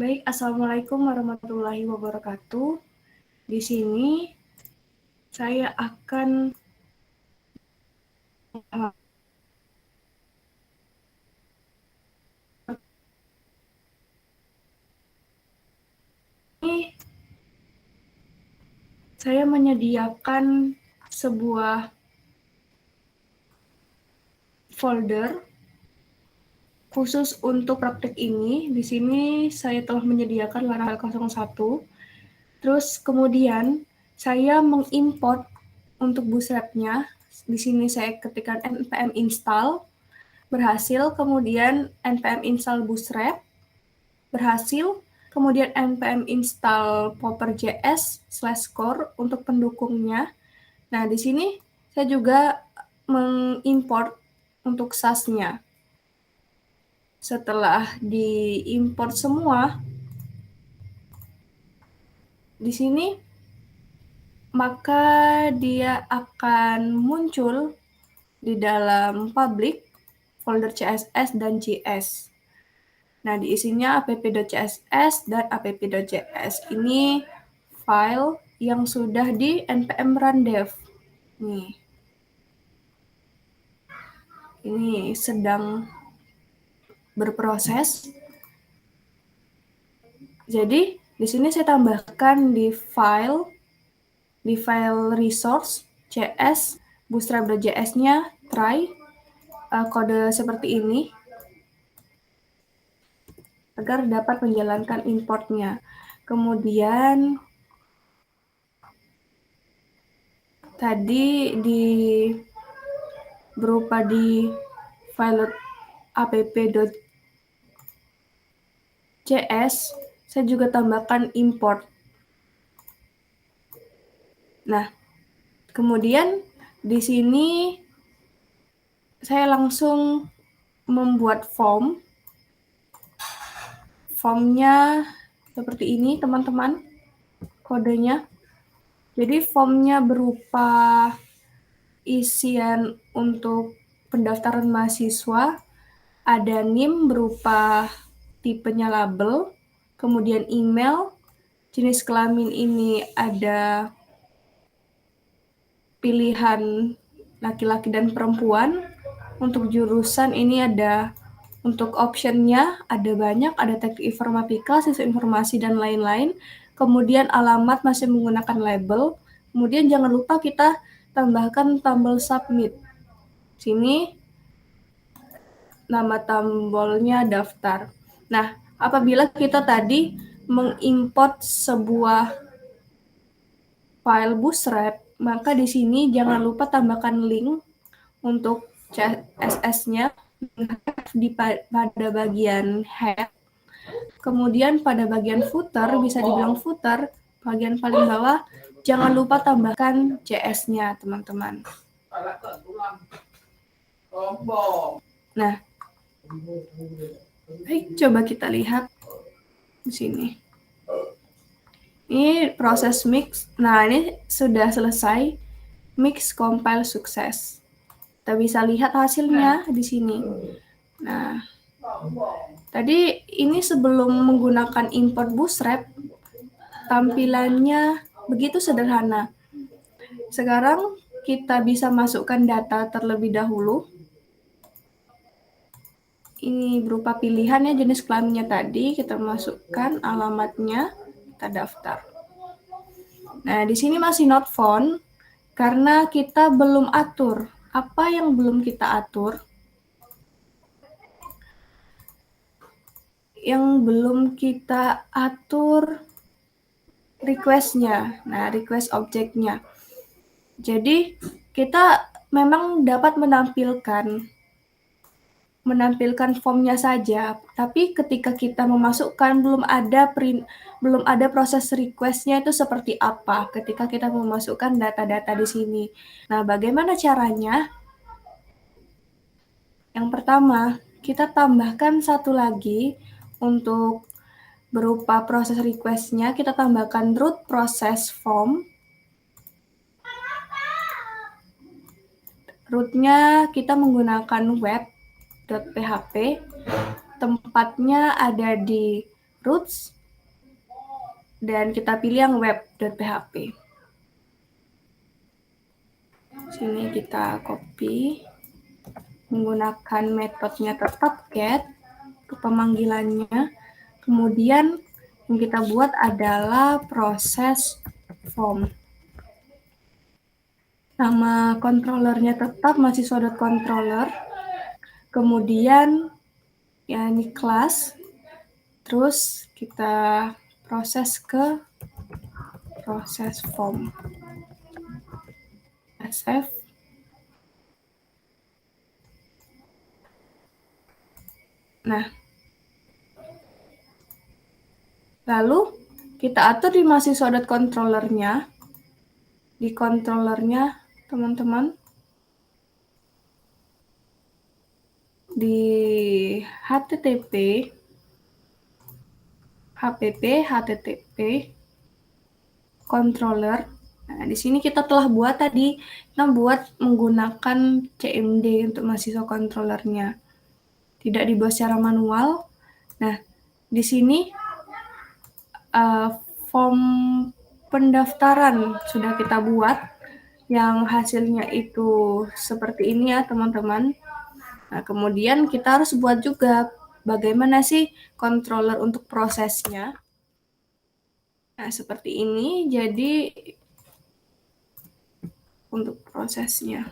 Baik, Assalamualaikum warahmatullahi wabarakatuh. Di sini saya akan saya menyediakan sebuah folder khusus untuk praktik ini. Di sini saya telah menyediakan Laravel 01. Terus kemudian saya mengimport untuk bootstrap-nya. Di sini saya ketikkan npm install, berhasil, kemudian npm install bootstrap, berhasil, kemudian npm install popper.js/core untuk pendukungnya. Nah, di sini saya juga mengimport untuk SAS-nya. Setelah diimport semua, di sini maka dia akan muncul di dalam public folder CSS dan JS. Nah, di isinya app.css dan app.js. Ini file yang sudah di npm run dev. Nih. Ini sedang berproses. Jadi, di sini saya tambahkan di file resource cs bootstrap.js-nya try kode seperti ini agar dapat menjalankan importnya. Kemudian tadi berupa di file app.js, saya juga tambahkan import. Nah, kemudian di sini saya langsung membuat form. Formnya seperti ini, teman-teman, kodenya. Jadi formnya berupa isian untuk pendaftaran mahasiswa, ada NIM berupa tipenya label, kemudian email, jenis kelamin ini ada pilihan laki-laki dan perempuan, untuk jurusan ini ada untuk optionnya ada banyak, ada teknik informatika, sistem informasi, dan lain-lain. Kemudian alamat masih menggunakan label. Kemudian jangan lupa kita tambahkan tombol submit. Sini nama tombolnya daftar. Nah, apabila kita tadi mengimport sebuah file bootstrap, maka di sini jangan lupa tambahkan link untuk CSS-nya pada bagian head. Kemudian pada bagian footer, bisa dibilang footer, bagian paling bawah, jangan lupa tambahkan JS-nya, teman-teman. Nah, baik, coba kita lihat di sini. Ini proses mix. Nah, ini sudah selesai. Mix compile sukses. Kita bisa lihat hasilnya di sini. Nah, tadi ini sebelum menggunakan import bootstrap, tampilannya begitu sederhana. Sekarang kita bisa masukkan data terlebih dahulu. Ini berupa pilihannya, jenis kelaminnya tadi, kita masukkan alamatnya, kita daftar. Nah, di sini masih not found, karena kita belum atur. Apa yang belum kita atur? Yang belum kita atur request-nya. Nah, request objeknya. Jadi, kita memang dapat menampilkan formnya saja, tapi ketika kita memasukkan belum ada proses request-nya itu seperti apa ketika kita memasukkan data-data di sini. Nah, bagaimana caranya? Yang pertama, kita tambahkan satu lagi untuk berupa proses request-nya, kita tambahkan root process form. Root-nya kita menggunakan web.php, tempatnya ada di roots, dan kita pilih yang web.php. Sini kita copy, menggunakan metodenya tetap get ke pemanggilannya. Kemudian yang kita buat adalah proses form. Nama controllernya tetap mahasiswa.controller. Kemudian ya ini kelas. Terus kita proses ke proses form. Save. Nah, lalu kita atur di mahasiswa.controllernya. Di controllernya, teman-teman, di http controller. Nah, di sini kita telah buat tadi, kita buat menggunakan CMD untuk mahasiswa controllernya. Tidak dibuat secara manual. Nah, di sini form pendaftaran sudah kita buat, yang hasilnya itu seperti ini ya teman-teman. Nah, kemudian kita harus buat juga bagaimana sih controller untuk prosesnya. Nah, seperti ini. Jadi untuk prosesnya.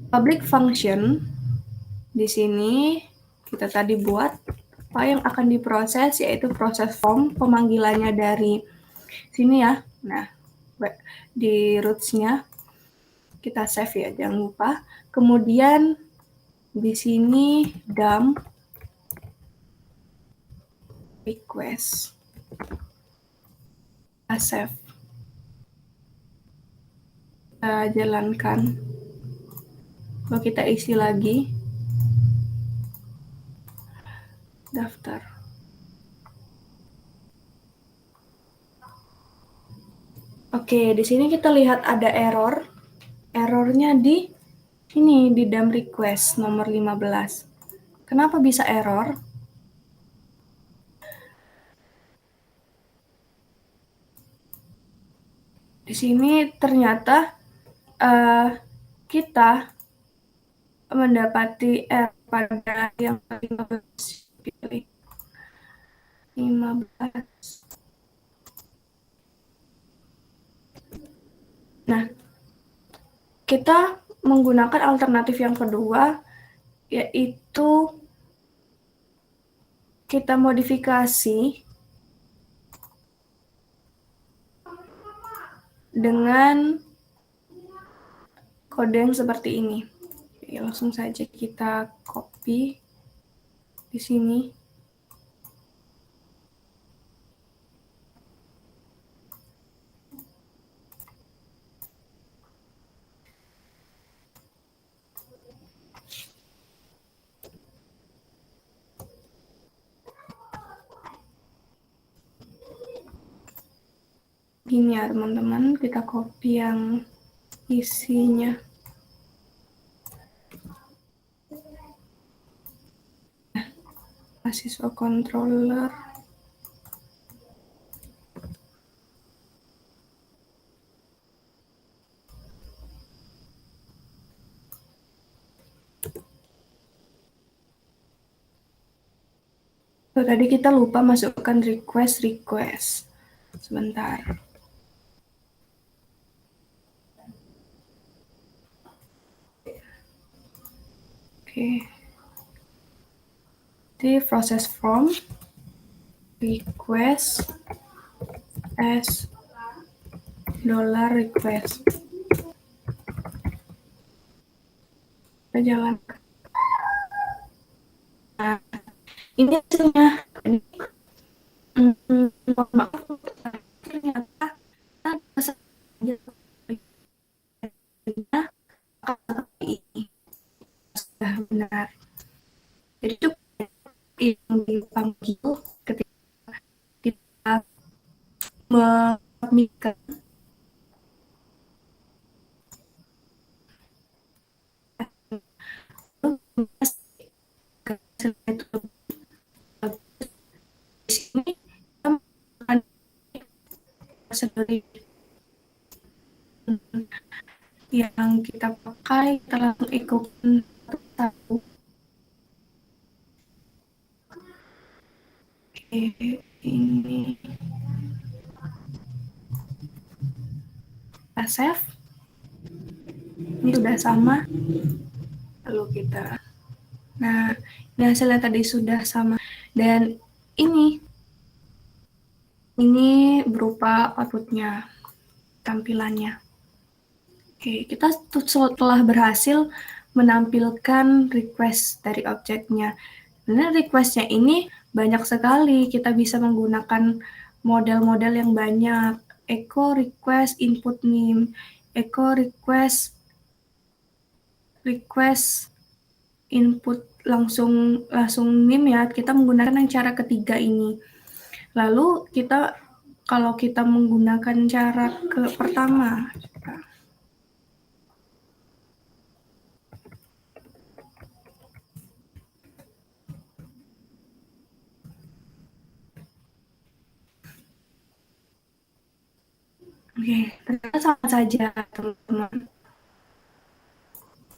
Public function di sini kita tadi buat apa yang akan diproses, yaitu proses form, pemanggilannya dari sini ya. Nah, di roots-nya kita save ya, jangan lupa. Kemudian di sini dump request. Kita save. Kita jalankan. Lalu kita isi lagi daftar. Oke, di sini kita lihat ada error. Errornya di sini, di dump request nomor 15. Kenapa bisa error? Di sini ternyata kita mendapati pada yang 15 pilih 15. Nah, kita menggunakan alternatif yang kedua, yaitu kita modifikasi dengan kode yang seperti ini. Oke, langsung saja kita copy di sini. Gini ya teman-teman, kita copy yang isinya. Mahasiswa controller. So, tadi kita lupa masukkan request. Sebentar. Oke. Di proses form request as $request. Kita jalankan. Nah, ini hasilnya. Mohon maaf, ternyata ini sudah benar. Jadi cukup yang dipanggil ketika kita memikirkan dari yang kita pakai, kita langsung ikutin satu. Oke, ini kita save. Ini sudah sama. Lalu kita, nah, ini hasilnya tadi sudah sama. Dan ini berupa outputnya, tampilannya. Oke, kita setelah berhasil menampilkan request dari objeknya. Nah, requestnya ini banyak sekali. Kita bisa menggunakan model-model yang banyak. Echo request input name, echo request input langsung name ya. Kita menggunakan yang cara ketiga ini. Lalu kalau kita menggunakan cara pertama, oke, ternyata sama saja teman-teman.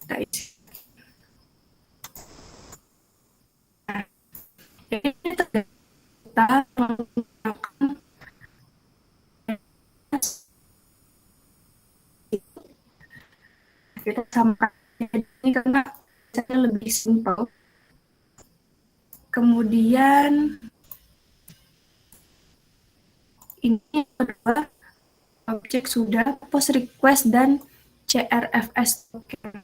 Kita isi. Nah, jadi kita menggunakan kita sama ini karena caranya lebih simpel. Kemudian ini adalah objek sudah, post request dan CRFS token.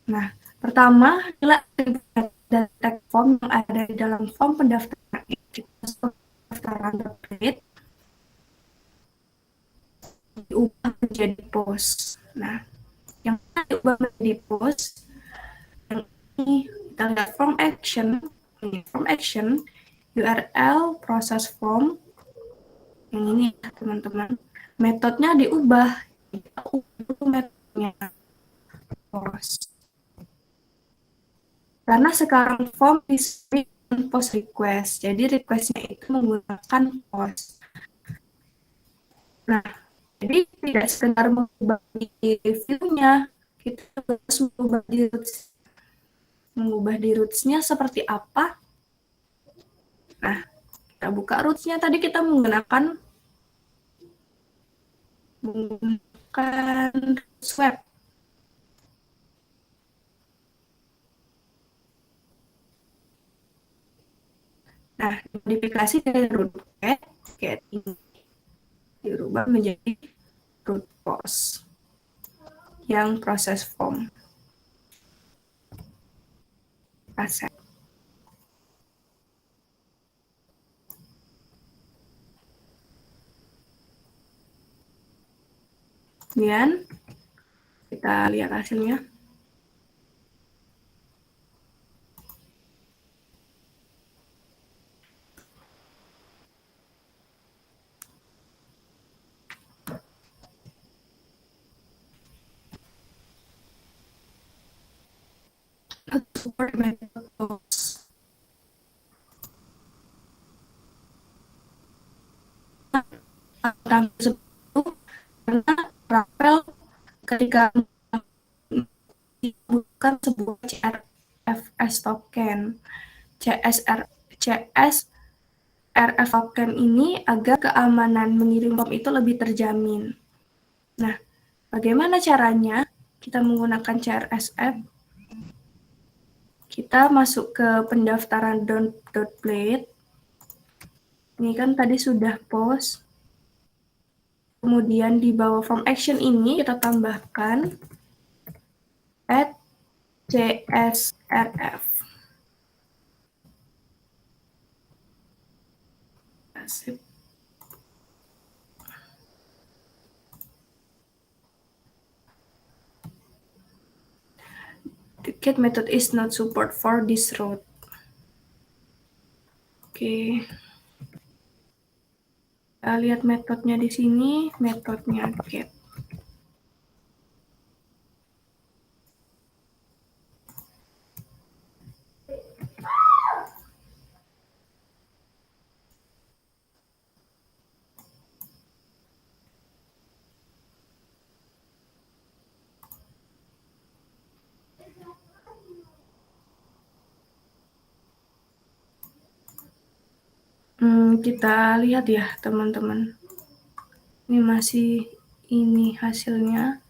Nah, pertama adalah dan tag form yang ada di dalam form pendaftaran template diubah menjadi post. Nah, yang diubah menjadi post yang ini kita lihat form action, URL proses form yang ini ya teman-teman, metodenya diubah, kita ubah metodenya post. Karena sekarang form display post request, jadi requestnya itu menggunakan post. Nah, jadi tidak sekedar mengubah di view-nya, kita harus mengubah di roots-nya seperti apa. Nah, kita buka roots-nya, tadi kita menggunakan swap. Nah, modifikasi dari root get ini dirubah menjadi root post yang proses form. Aset. Kemudian kita lihat hasilnya. Support methods. Karena Rapel ketika bukan sebuah CRFS token. CSRF token ini agar keamanan mengirim form itu lebih terjamin. Nah, bagaimana caranya? Kita menggunakan CRSF. Kita masuk ke pendaftaran .plate. Ini kan tadi sudah post. Kemudian di bawah form action ini kita tambahkan @CSRF. Sip. The get method is not support for this route. Oke. Kita lihat metodenya di sini, metodenya get. Kita lihat ya teman-teman. Ini masih ini hasilnya.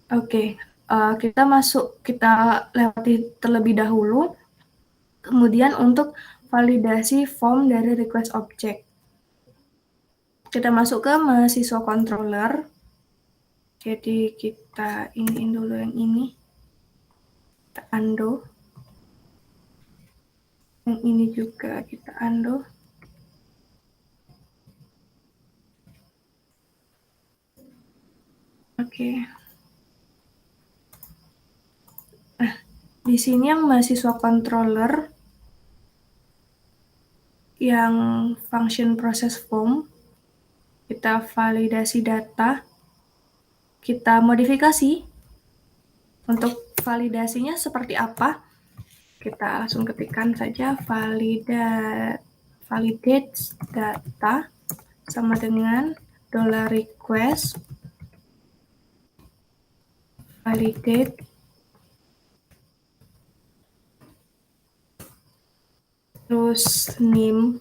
Oke, kita lewati terlebih dahulu. Kemudian untuk validasi form dari request object. Kita masuk ke mahasiswa controller. Jadi kita iniin dulu yang ini. Kita undo. Yang ini juga kita undo. Oke. Nah, di sini yang mahasiswa controller yang function process form, kita validasi data, kita modifikasi. Untuk validasinya seperti apa? Kita langsung ketikkan saja validate data sama dengan $request validate terus name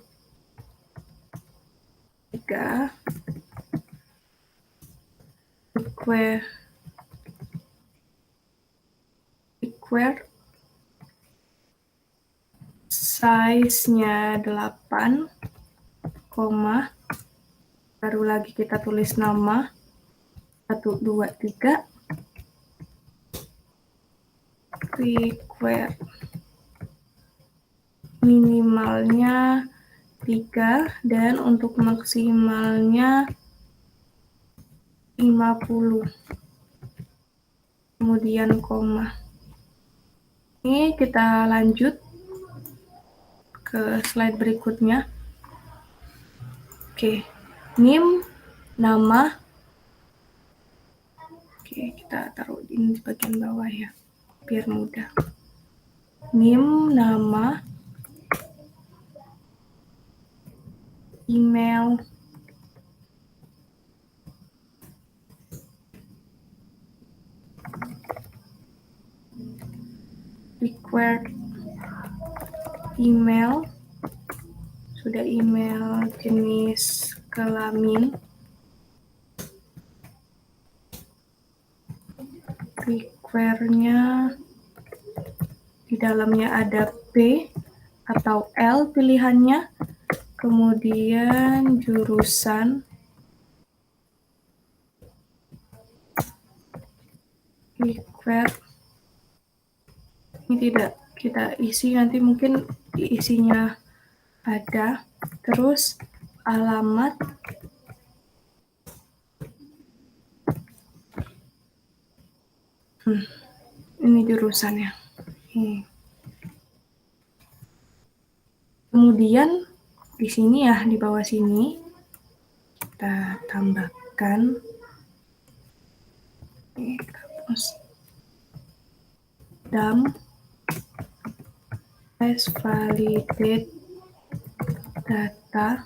3 require size-nya 8, baru lagi kita tulis nama 1, 2, 3 require minimalnya 3 dan untuk maksimalnya 50, kemudian koma. Ini kita lanjut ke slide berikutnya. Oke, name, nama. Oke, kita taruh ini di bagian bawah ya, biar mudah. Name, nama, email, required email, sudah email jenis kelamin, require-nya di dalamnya ada P atau L pilihannya, kemudian jurusan, require ini tidak kita isi, nanti mungkin isinya ada, terus alamat, ini jurusannya. Kemudian di sini ya, di bawah sini kita tambahkan dump as validate data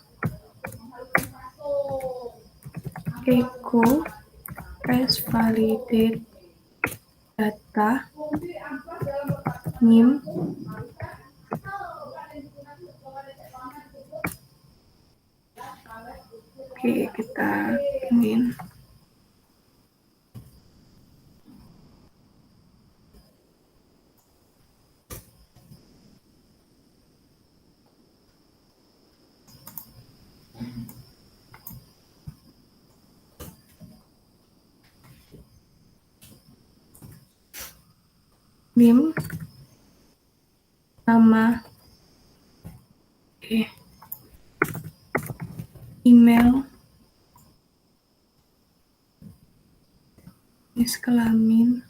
echo as validate data name Oke, kita ingin name, nama, email, jenis kelamin,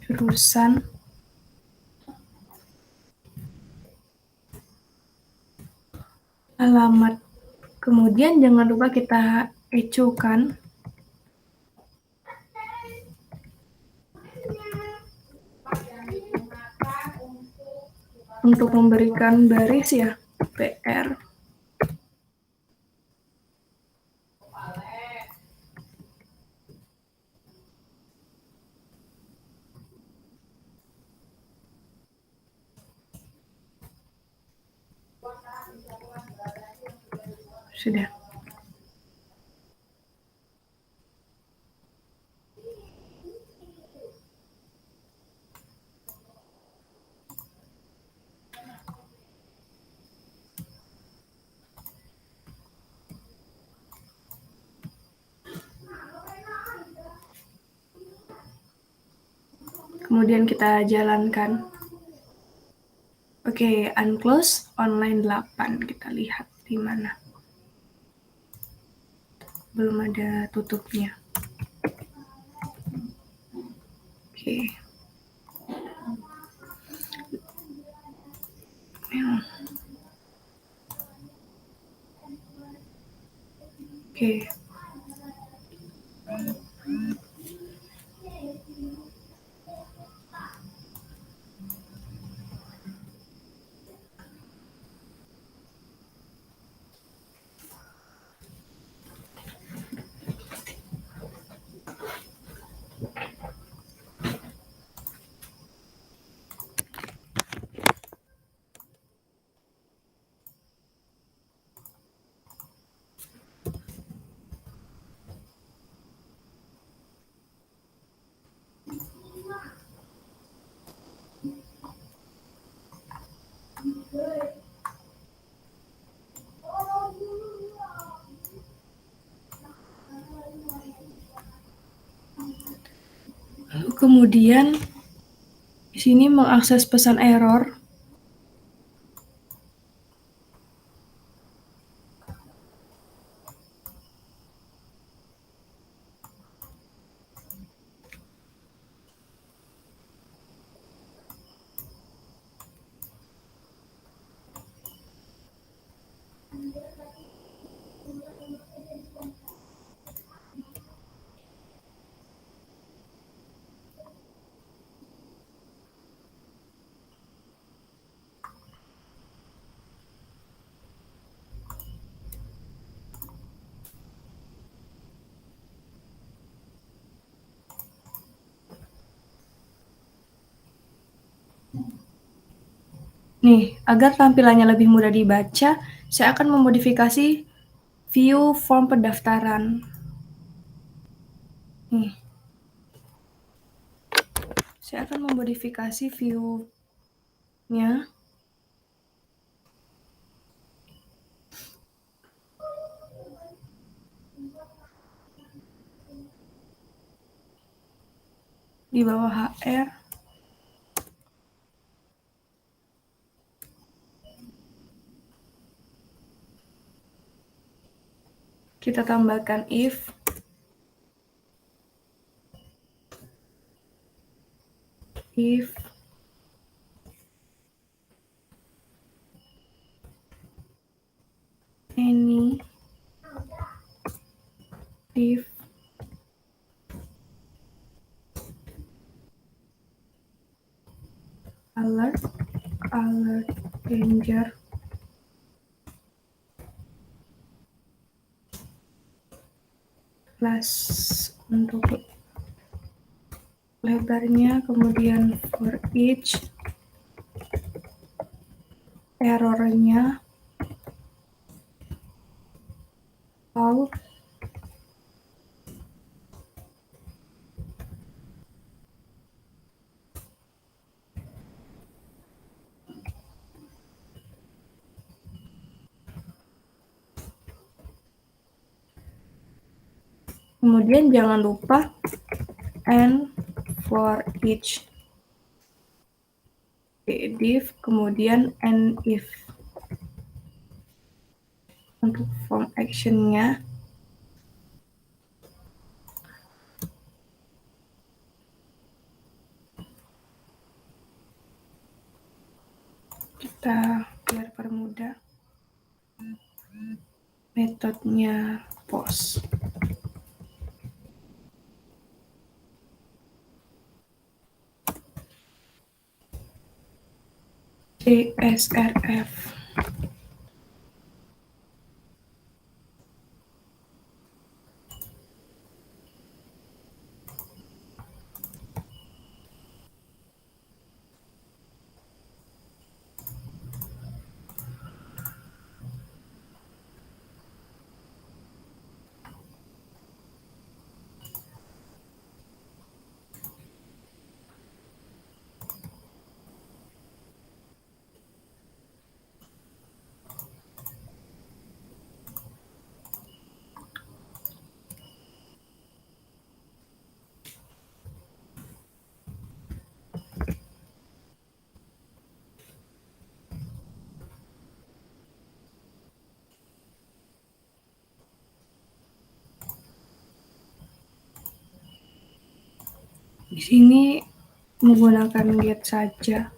jurusan, alamat. Kemudian jangan lupa kita echokan untuk memberikan baris ya, PR. Sudah. Kemudian kita jalankan. Oke, unclose online 8. Kita lihat di mana. Belum ada tutupnya. Oke. Oke. Lalu kemudian di sini mengakses pesan error. Nih, agar tampilannya lebih mudah dibaca, saya akan memodifikasi view form pendaftaran. Nih, saya akan memodifikasi view-nya. Di bawah HR. Kita tambahkan if any if alert danger plus untuk lebarnya, kemudian for each errornya out. Kemudian jangan lupa and for each div, kemudian and if untuk form actionnya. Kita biar permudah. metodenya post. CSRF. Di sini menggunakan get saja.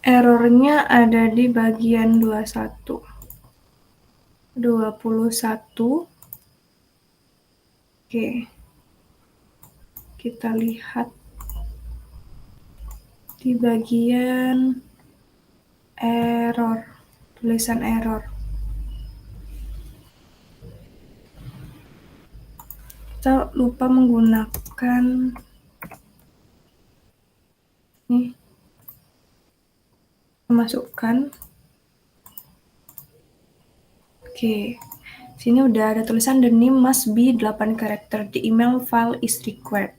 Errornya ada di bagian 21. Oke, kita lihat di bagian error, tulisan error. Kita lupa menggunakan nih, masukkan. Oke, sini udah ada tulisan the name must be 8 karakter, the email file is required.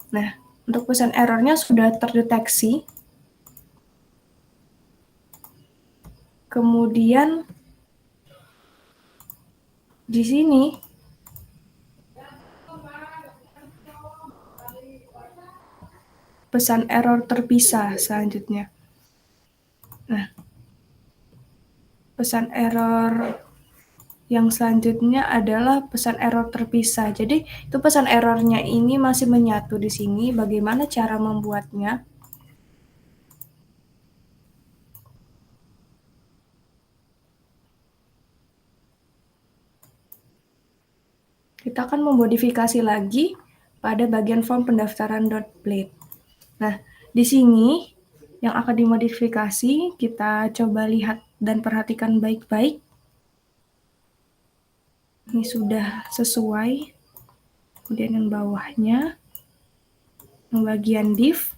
Nah, untuk pesan errornya sudah terdeteksi. Kemudian di sini pesan error terpisah selanjutnya. Nah, pesan error yang selanjutnya adalah pesan error terpisah. Jadi, itu pesan errornya ini masih menyatu di sini. Bagaimana cara membuatnya? Kita akan memodifikasi lagi pada bagian form pendaftaran .plate. Nah, di sini yang akan dimodifikasi, kita coba lihat dan perhatikan baik-baik. Ini sudah sesuai. Kemudian yang bawahnya, yang bagian div,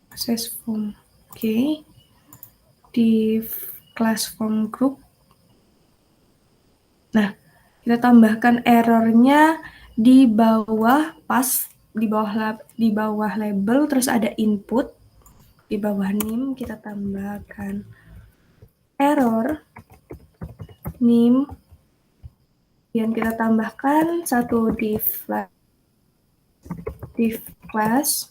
access form. Oke. Div class form group. Nah, kita tambahkan errornya di bawah di bawah label, terus ada input. Di bawah name kita tambahkan error name, dan kita tambahkan satu div class,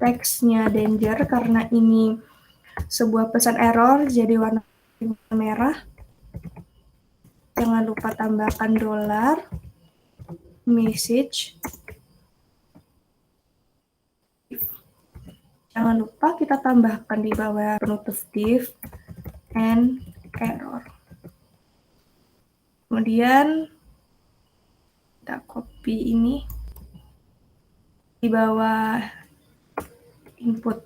teksnya danger karena ini sebuah pesan error jadi warna merah. Jangan lupa tambahkan $message. Jangan lupa kita tambahkan di bawah penutup div and error. Kemudian kita copy ini di bawah input.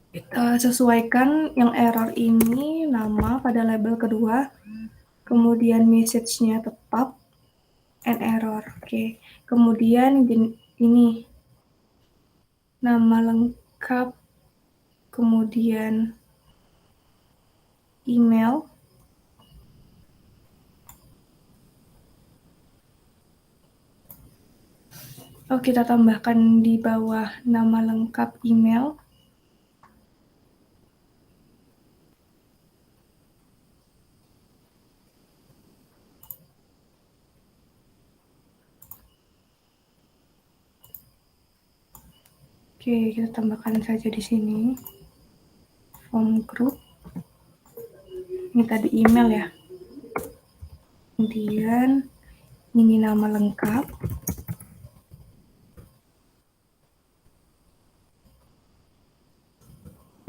Kita sesuaikan yang error ini nama pada label kedua, kemudian message-nya tetap and error. Oke. Kemudian ini nama lengkap, kemudian email, Oh, kita tambahkan di bawah nama lengkap email. Oke, kita tambahkan saja di sini. Form group. Ini tadi email ya. Kemudian ini nama lengkap.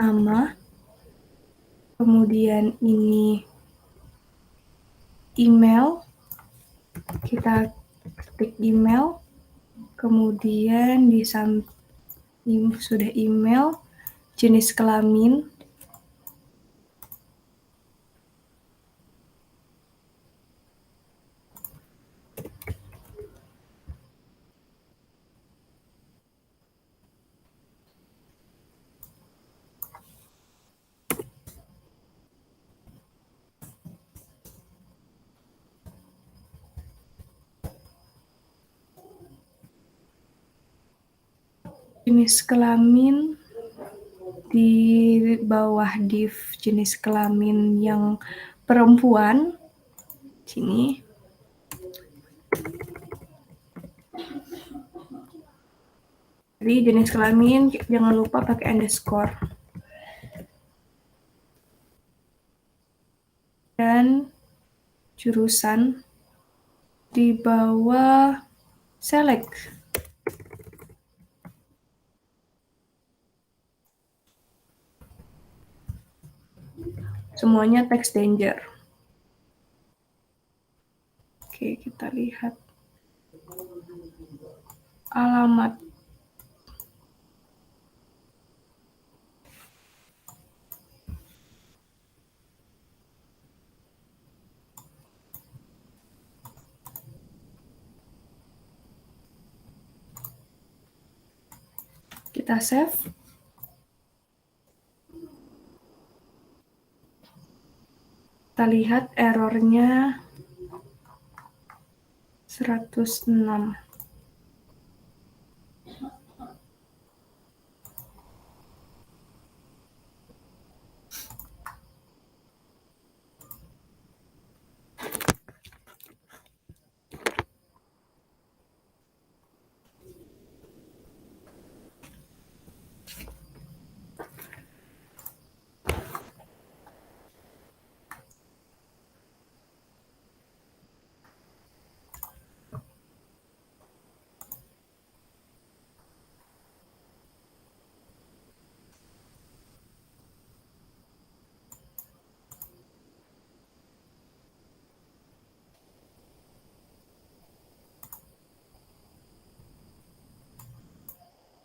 Nama. Kemudian ini email. Kita ketik email. Kemudian di samping sudah email, jenis kelamin. Jenis kelamin di bawah div jenis kelamin yang perempuan. Sini. Jadi jenis kelamin jangan lupa pakai underscore. Dan jurusan di bawah select. Semuanya text danger. Oke, kita lihat alamat. Kita save. Kita lihat errornya 106.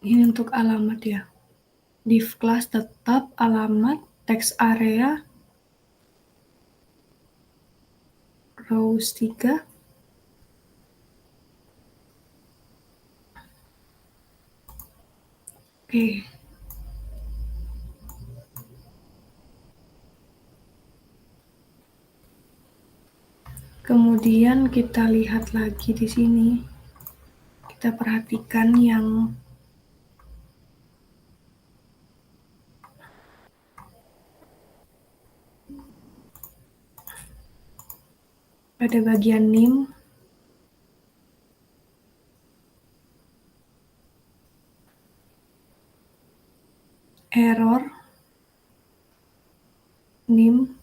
Ini untuk alamat ya. Div class tetap alamat text area rows 3. Oke. Kemudian kita lihat lagi di sini. Kita perhatikan yang pada bagian name. Error name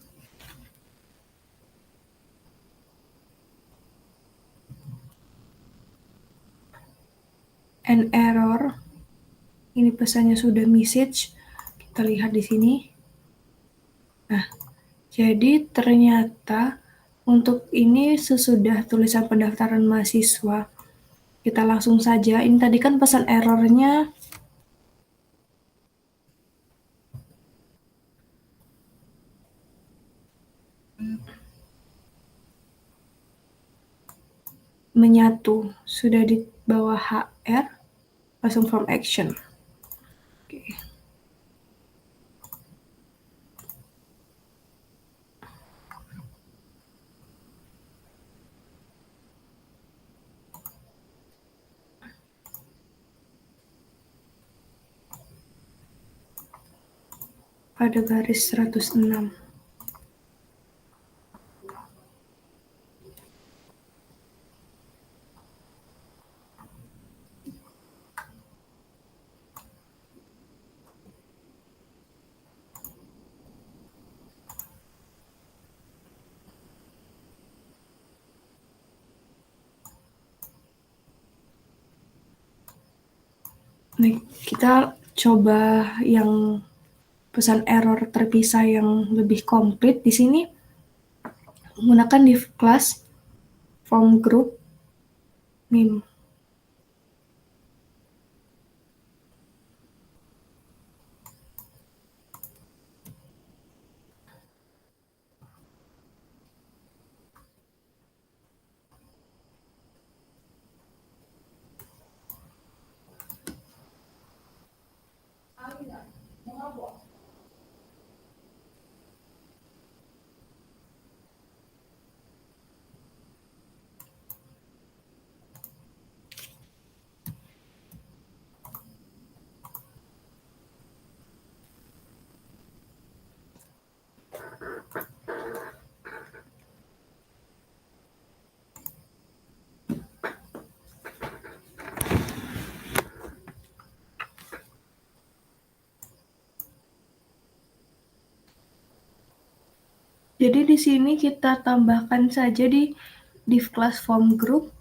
and error. Ini pesannya sudah message. Kita lihat di sini. Nah, jadi ternyata untuk ini sesudah tulisan pendaftaran mahasiswa. Kita langsung saja. Ini tadi kan pesan errornya menyatu. Sudah di bawah HR, langsung from action. Oke. pada baris 106. Nih, kita coba yang pesan error terpisah yang lebih komplit. Di sini menggunakan div class form group nim. Jadi di sini kita tambahkan saja di div class form group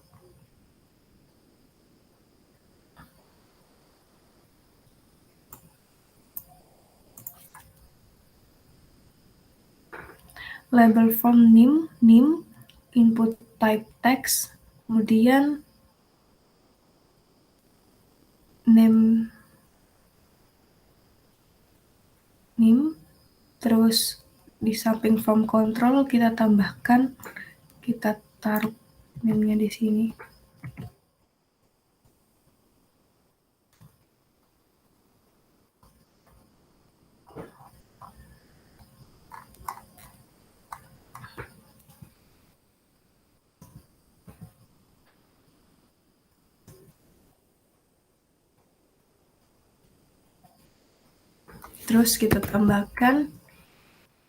label form nim, input type text, kemudian name nim, terus di samping form control kita tambahkan, kita taruh name-nya di sini. Terus kita tambahkan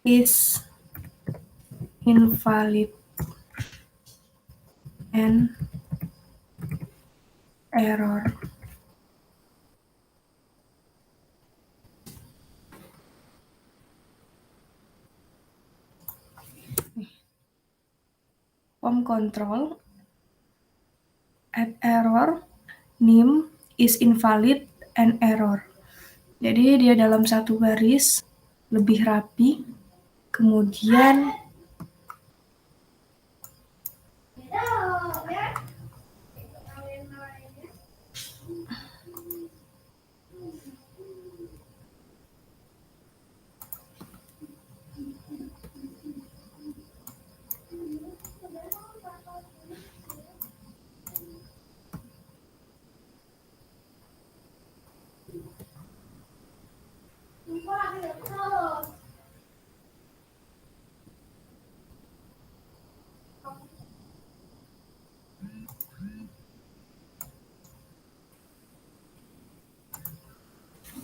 is invalid and error. Form control add error name is invalid and error. Jadi dia dalam satu baris lebih rapi. Kemudian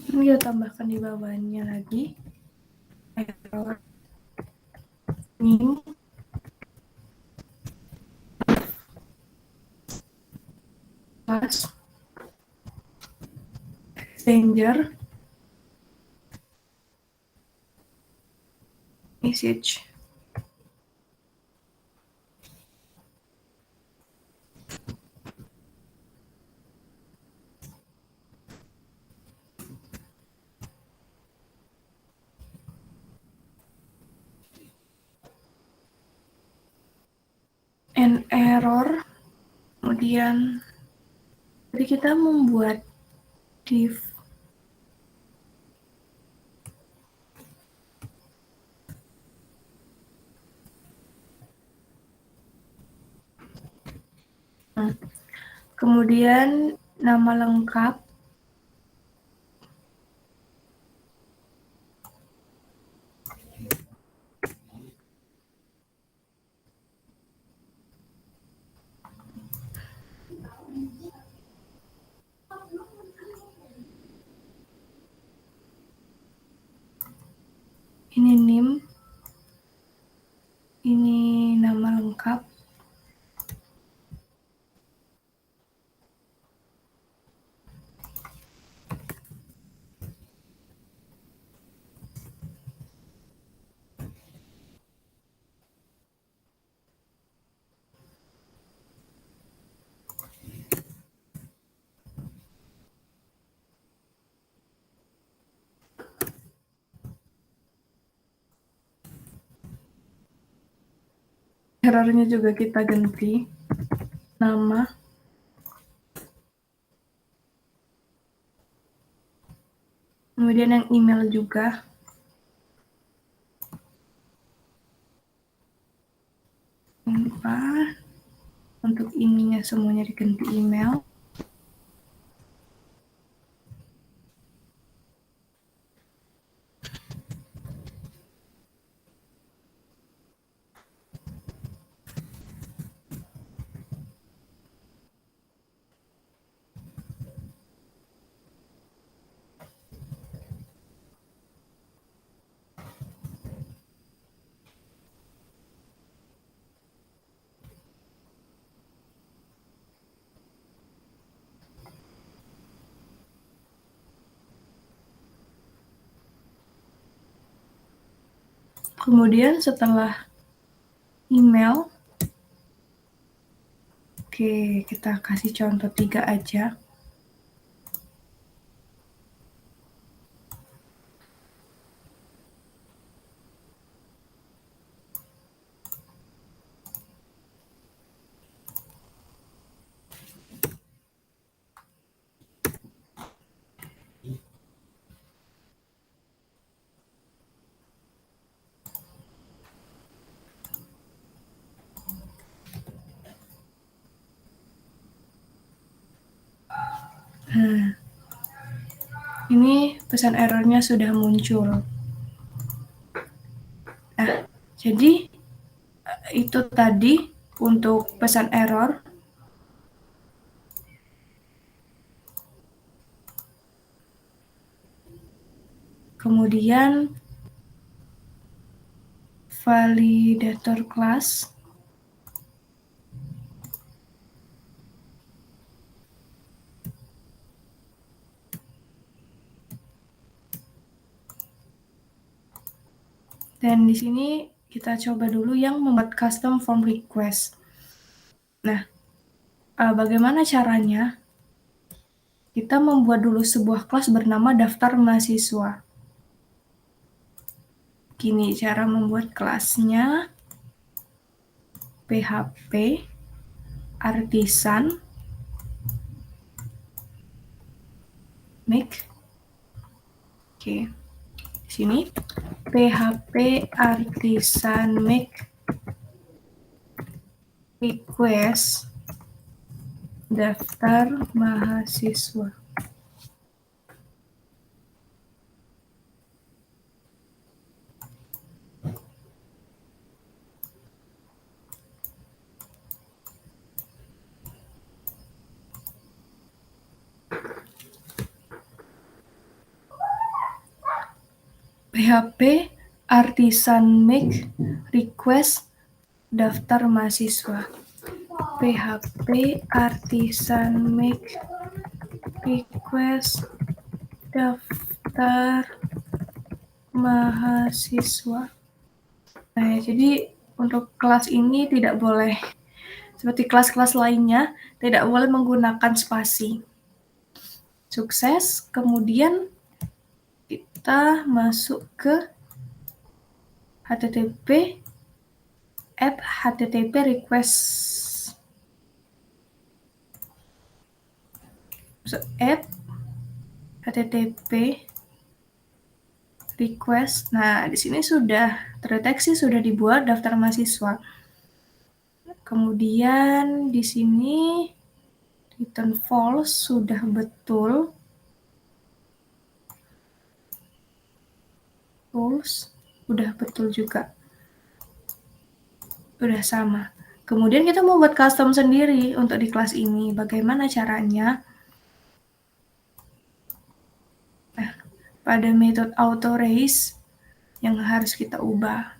ini kita tambahkan di bawahnya lagi error name plus exchanger message. And error. Kemudian jadi kita membuat div kemudian nama lengkap ini NIM, ini nama lengkap. Errornya juga kita ganti nama. Kemudian yang email juga. Untuk ininya semuanya diganti email. Kemudian setelah email, oke, kita kasih contoh 3 aja. Ini pesan errornya sudah muncul. Nah, jadi itu tadi untuk pesan error. Kemudian validator class. Dan di sini kita coba dulu yang membuat custom form request. Nah, bagaimana caranya? Kita membuat dulu sebuah kelas bernama daftar mahasiswa. Gini cara membuat kelasnya. PHP artisan make. Oke. Di sini PHP artisan make request daftar mahasiswa. PHP artisan make request daftar mahasiswa. PHP artisan make request daftar mahasiswa. Nah, jadi untuk kelas ini tidak boleh seperti kelas-kelas lainnya, tidak boleh menggunakan spasi. Sukses, kemudian kita masuk ke HTTP app HTTP request. App HTTP request. Nah, di sini sudah terdeteksi, sudah dibuat daftar mahasiswa. Kemudian di sini return false sudah betul. False udah betul juga. Udah sama. Kemudian kita mau buat custom sendiri untuk di kelas ini. Bagaimana caranya? Nah, pada metode auto raise yang harus kita ubah.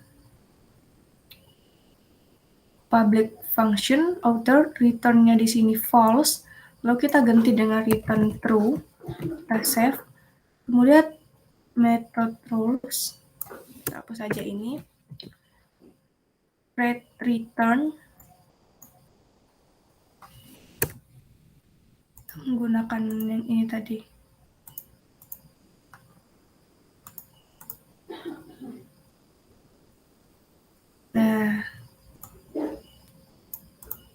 Public function author return-nya di sini false, lalu kita ganti dengan return true, kita save. Kemudian method rules, kita hapus saja ini. Return, kita menggunakan yang ini tadi. Nah,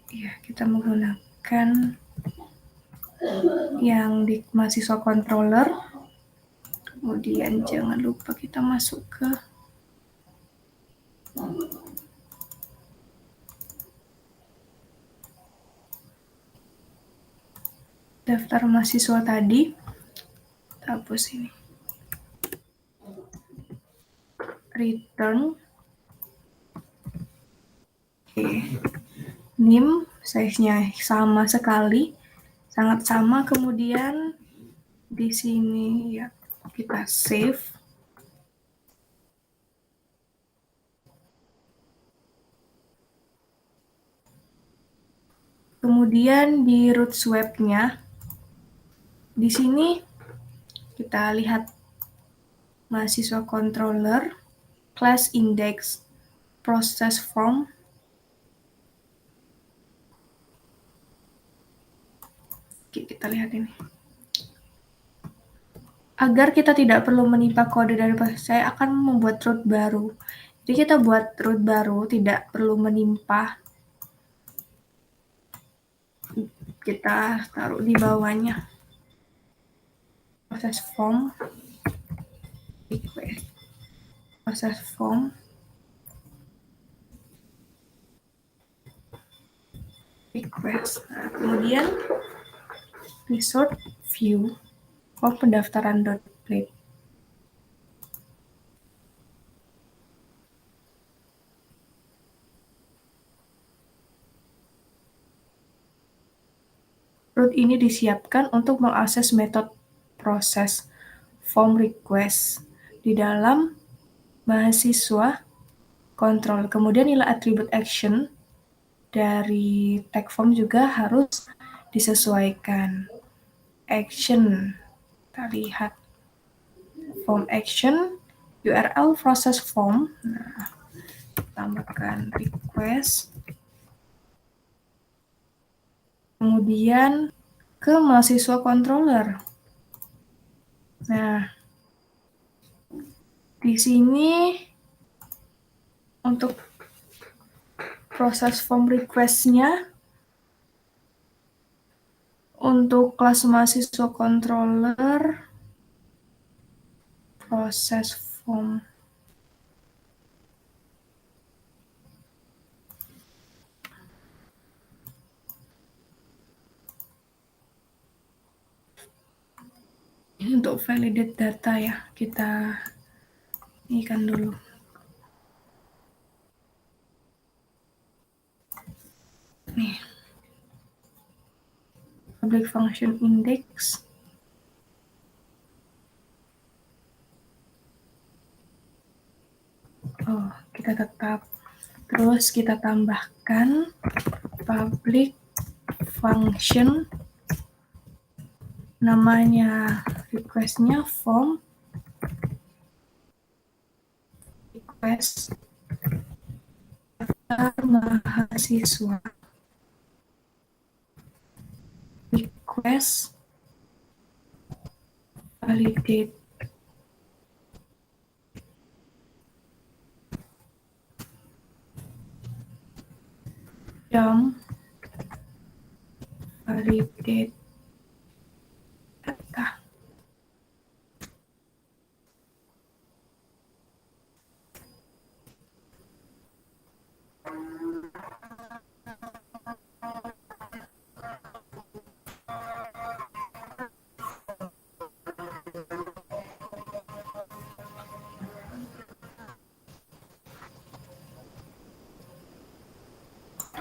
ya kita menggunakan yang di mahasiswa controller. Kemudian jangan lupa kita masuk ke daftar mahasiswa tadi. Kita hapus ini. Return. Oke. NIM size-nya sama sekali, sangat sama. Kemudian di sini ya kita save. Kemudian di root web-nya, di sini kita lihat mahasiswa controller, class index, process form. Oke, kita lihat ini. Agar kita tidak perlu menimpa kode dari saya akan membuat root baru. Jadi kita buat root baru, tidak perlu menimpa. Kita taruh di bawahnya. Proses form, request, proses form, request. Nah, kemudian resort view form pendaftaran .plate. Root ini disiapkan untuk mengakses metode proses form request di dalam mahasiswa control. Kemudian nilai atribut action dari tag form juga harus disesuaikan. Action, kita lihat form action, URL proses form. Nah, tambahkan request. Kemudian ke mahasiswa controller. Nah, di sini untuk proses form request-nya untuk kelas mahasiswa controller proses form ini untuk validate data ya, kita ini kan dulu. Nih, public function index. Oh, kita tetap. Terus kita tambahkan public function, namanya request-nya form request daftar mahasiswa. Request validate dump validate data.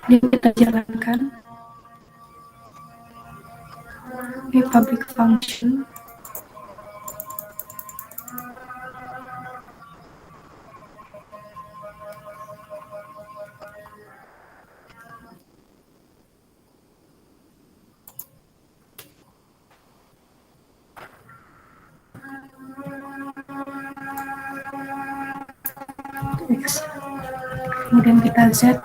Ini kita jalankan. Ini public function. X. Kemudian kita Z.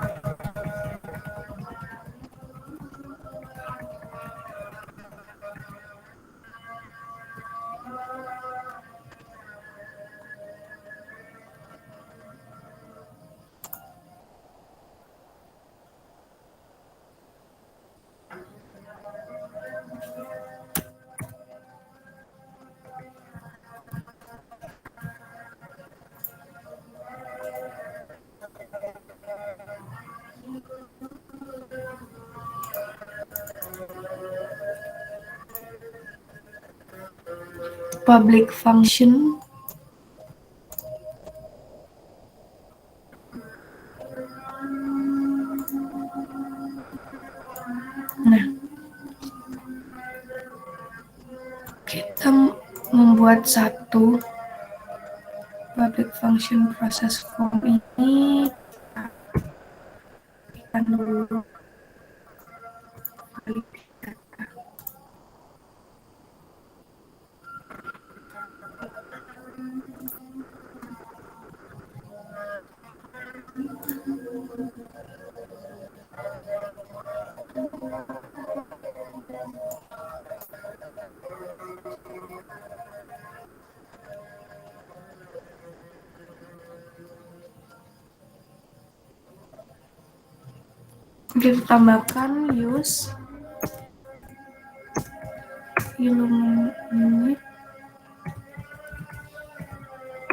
Public function. Nah, kita membuat satu public function process form ini. Kita dulu kita tambahkan use illuminate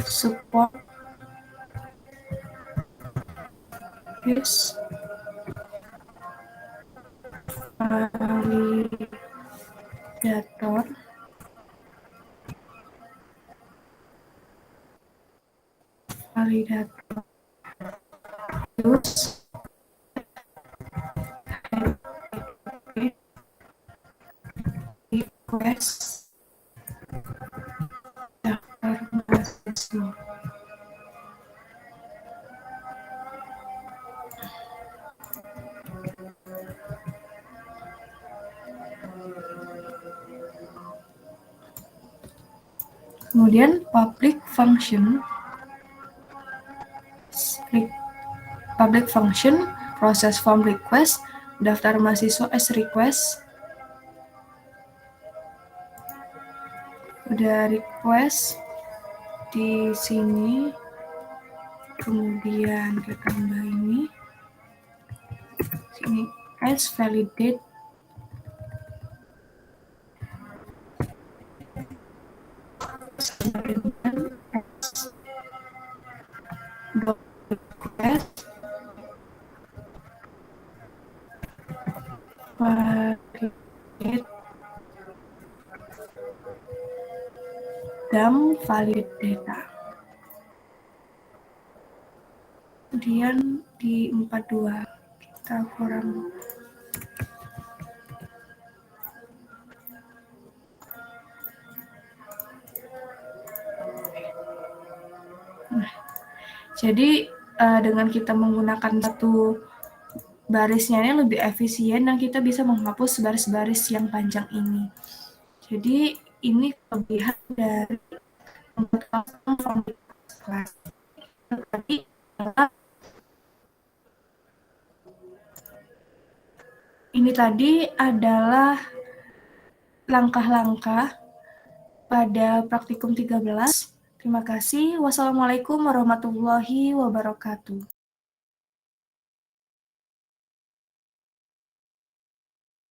support use validator use request daftar mahasiswa. Kemudian public function process form request daftar mahasiswa as request. Udah request di sini, kemudian kita tambah ini sini as validate request validate dan validate data. Kemudian di 42 kita kurang jadi dengan kita menggunakan satu barisnya ini lebih efisien dan kita bisa menghapus baris-baris yang panjang ini. Jadi ini kelebihan dari membuat form kelas. Ini tadi adalah langkah-langkah pada praktikum 13. Terima kasih. Wassalamualaikum warahmatullahi wabarakatuh.